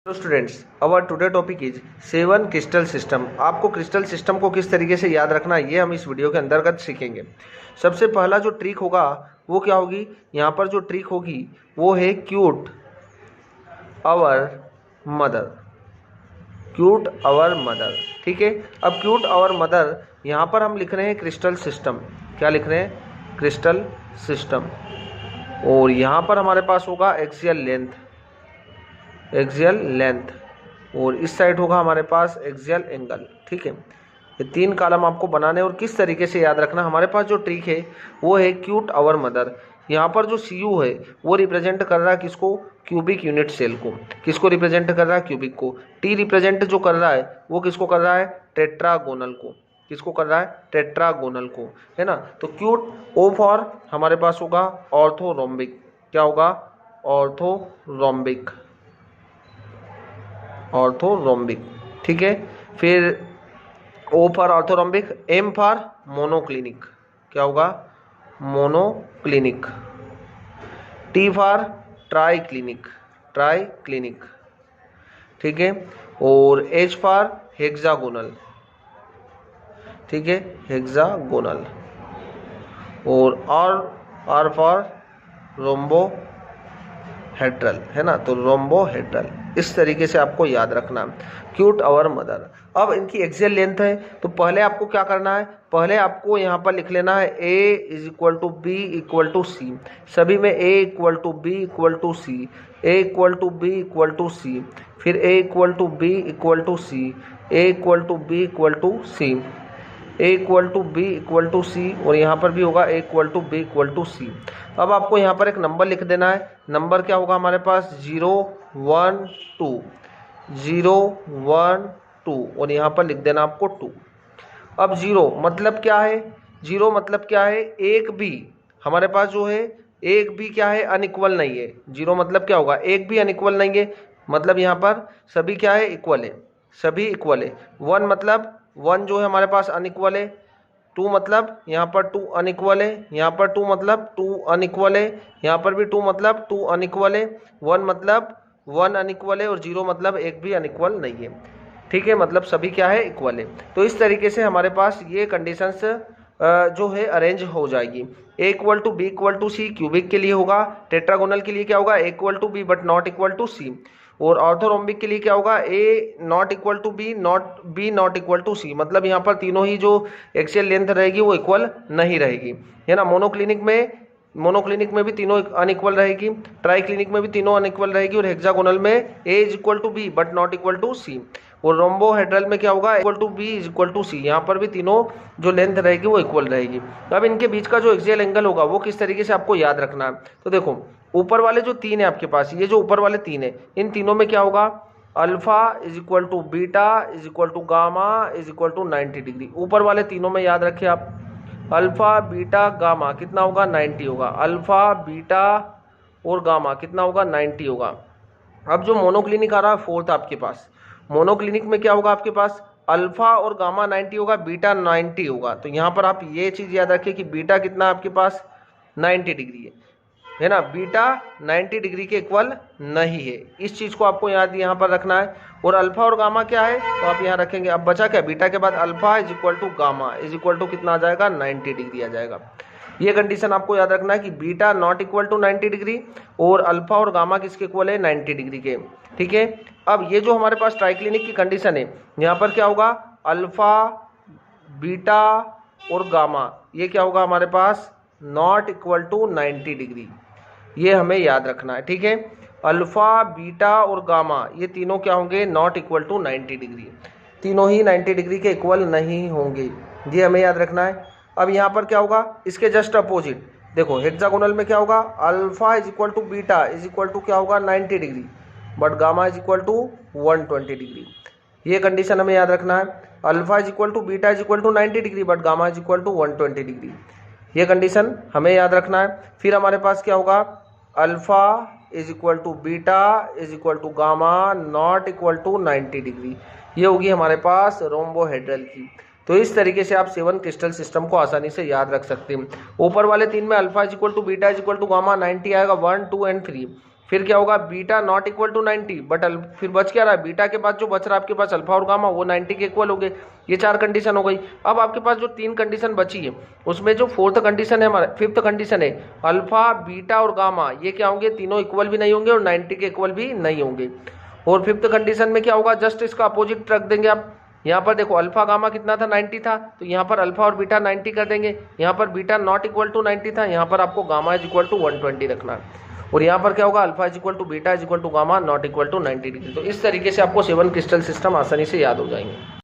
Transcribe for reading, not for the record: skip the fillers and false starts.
तो students, our today topic is 7 crystal system. आपको crystal system को किस तरीके से याद रखना है ये हम इस वीडियो के अंतर्गत सीखेंगे। सबसे पहला जो ट्रिक होगा वो क्या होगी, यहाँ पर जो ट्रिक होगी वो है cute our mother. Cute our mother, ठीक है। अब क्यूट आवर मदर यहाँ पर हम लिख रहे हैं क्रिस्टल सिस्टम। क्या लिख रहे हैं? Crystal system. और यहाँ पर हमारे पास होगा एक्सियल लेंथ, और इस साइड होगा हमारे पास एक्सियल एंगल, ठीक है। ये 3 कॉलम आपको बनाने और किस तरीके से याद रखना। हमारे पास जो ट्रिक है वो है क्यूट आवर मदर। यहाँ पर जो CU है वो रिप्रेजेंट कर रहा है किसको? क्यूबिक यूनिट सेल को। किसको रिप्रेजेंट कर रहा है? क्यूबिक को। T रिप्रेजेंट जो कर रहा है वो किसको कर रहा है? टेट्रागोनल को। किसको कर रहा है? टेट्रागोनल को, है ना। तो क्यूट O फॉर हमारे पास होगा ऑर्थोरोम्बिक। क्या होगा? ऑर्थोरोम्बिक, ठीक है। फिर O for orthorhombic, M for monoclinic. क्या होगा? मोनोक्लिनिक। T फॉर ट्राइक्लिनिक, ठीक है। और H फॉर हेक्सागोनल, ठीक है, हेक्सागोनल। और R फॉर रोम्बोहेड्रल, है ना। तो रोम्बोहेड्रल, इस तरीके से आपको याद रखना क्यूट आवर मदर। अब इनकी एक्सियल लेंथ है, तो पहले आपको क्या करना है? पहले आपको यहाँ पर लिख लेना है A = B = C। सभी में A = B = C, A = B = C, फिर A = B = C, A = B = C, A = B = C, और यहाँ पर भी होगा A = B = C। अब आपको यहाँ पर एक नंबर लिख देना है। नंबर क्या होगा हमारे पास? 0 1 2, और यहाँ पर लिख देना आपको 2। अब 0 मतलब क्या है? 0 मतलब क्या है? एक भी हमारे पास जो है, एक भी क्या है? अनइक्वल नहीं है। 0 मतलब क्या होगा? एक भी अनइक्वल नहीं है, मतलब यहाँ पर सभी क्या है? इक्वल है, सभी इक्वल है। 1 मतलब 1 जो है हमारे पास अनइक्वल है। 2 मतलब यहाँ पर 2 अनइक्वल है, यहाँ पर 2 मतलब 2 अनइक्वल है, यहाँ पर भी 2 मतलब 2 अनइक्वल है। 1 मतलब 1 अनइक्वल है, और 0 मतलब एक भी अनइक्वल नहीं है, ठीक है। मतलब सभी क्या है? इक्वल है। तो इस तरीके से हमारे पास ये कंडीशंस जो है अरेंज हो जाएगी। A = B = C क्यूबिक के लिए होगा। टेट्रागोनल के लिए क्या होगा? A = B but not equal to C। और ऑर्थोरोम्बिक के लिए क्या होगा? A ≠ = B, B ≠ = C। मतलब यहाँ पर तीनों ही जो एक्सियल लेंथ रहेगी वो इक्वल नहीं रहेगी, है ना। मोनोक्लिनिक में भी तीनों अनइक्वल रहेगी, ट्राइक्लिनिक में भी तीनों अनइक्वल रहेगी, और हेक्सागोनल में A = B but not equal to C। और रोम्बोहेड्रल में क्या होगा? B = C। यहाँ पर भी तीनों जो लेंथ रहेगी वो इक्वल रहेगी। अब इनके बीच का जो एक्सियल एंगल होगा वो किस तरीके से आपको याद रखना है। तो देखो, ऊपर वाले जो 3 है आपके पास, ये जो ऊपर वाले 3 है, इन तीनों में क्या होगा? Alpha = beta = gamma = 90 degree. ऊपर वाले तीनों में याद रखिए आप, अल्फा बीटा गामा कितना होगा? 90 होगा। अल्फा बीटा और गामा कितना होगा? 90 होगा। अब जो मोनोक्लिनिक आ रहा है 4th आपके पास, मोनोक्लिनिक में क्या होगा आपके पास? अल्फा और गामा 90 होगा, बीटा 90 होगा। तो यहाँ पर आप ये चीज़ याद रखिए कि बीटा कितना आपके पास? 90 डिग्री है ना। बीटा 90 डिग्री के इक्वल नहीं है, इस चीज़ को आपको याद यहाँ पर रखना है। और अल्फा और गामा क्या है तो आप यहाँ रखेंगे। अब बचा क्या? बीटा के बाद अल्फा = गामा = कितना आ जाएगा? 90 डिग्री आ जाएगा। ये कंडीशन आपको याद रखना है कि beta not equal to 90 degree और अल्फा और गामा किसके इक्वल है? 90 डिग्री के, ठीक है। अब ये जो हमारे पास ट्राइक्लिनिक की कंडीशन है, यहाँ पर क्या होगा? अल्फा बीटा और गामा, ये क्या होगा हमारे पास? Not equal to 90 degree. ये हमें याद रखना है, ठीक है। अल्फा बीटा और गामा ये तीनों क्या होंगे? Not equal to 90 degree. तीनों ही 90 डिग्री के इक्वल नहीं होंगे, ये हमें याद रखना है। अब यहाँ पर क्या होगा? इसके जस्ट अपोजिट देखो, हेक्सागोनल में क्या होगा? अल्फा = बीटा = क्या होगा? 90 डिग्री, बट गामा = 120 डिग्री। ये कंडीशन हमें याद रखना है। Alpha = beta = 90 degree, but gamma = 120 degree. ये कंडीशन हमें याद रखना है। फिर हमारे पास क्या होगा? Alpha = beta = gamma not equal to 90 degree. ये होगी हमारे पास रोम्बोहेड्रल की। तो इस तरीके से आप 7 क्रिस्टल सिस्टम को आसानी से याद रख सकते हैं। ऊपर वाले 3 में अल्फा = बीटा = गामा 90 आएगा, 1 2 एंड 3। फिर क्या होगा, beta not equal to 90 but फिर बच क्या रहा है, बीटा के बाद जो बच रहा है आपके पास अल्फा और गामा वो 90 के इक्वल हो गए। ये 4 कंडीशन हो गई। अब आपके पास जो 3 कंडीशन बची है उसमें जो 4th कंडीशन है, हमारा 5th कंडीशन है, अल्फा बीटा और गामा ये क्या होंगे, तीनों इक्वल भी नहीं होंगे और 90 के इक्वल भी नहीं होंगे। और 5th कंडीशन में क्या होगा, जस्ट इसका अपोजिट रख देंगे आप। यहाँ पर देखो अल्फा गामा कितना था, 90 था, तो यहाँ पर अल्फा और बीटा 90 कर देंगे। यहाँ पर बीटा नॉट इक्वल टू 90 था, यहाँ पर आपको गामा इज इक्वल टू 120 रखना है। और यहाँ पर क्या होगा, alpha is equal to beta is equal to gamma not equal to 90 degree. तो इस तरीके से आपको 7 क्रिस्टल सिस्टम आसानी से याद हो जाएंगे।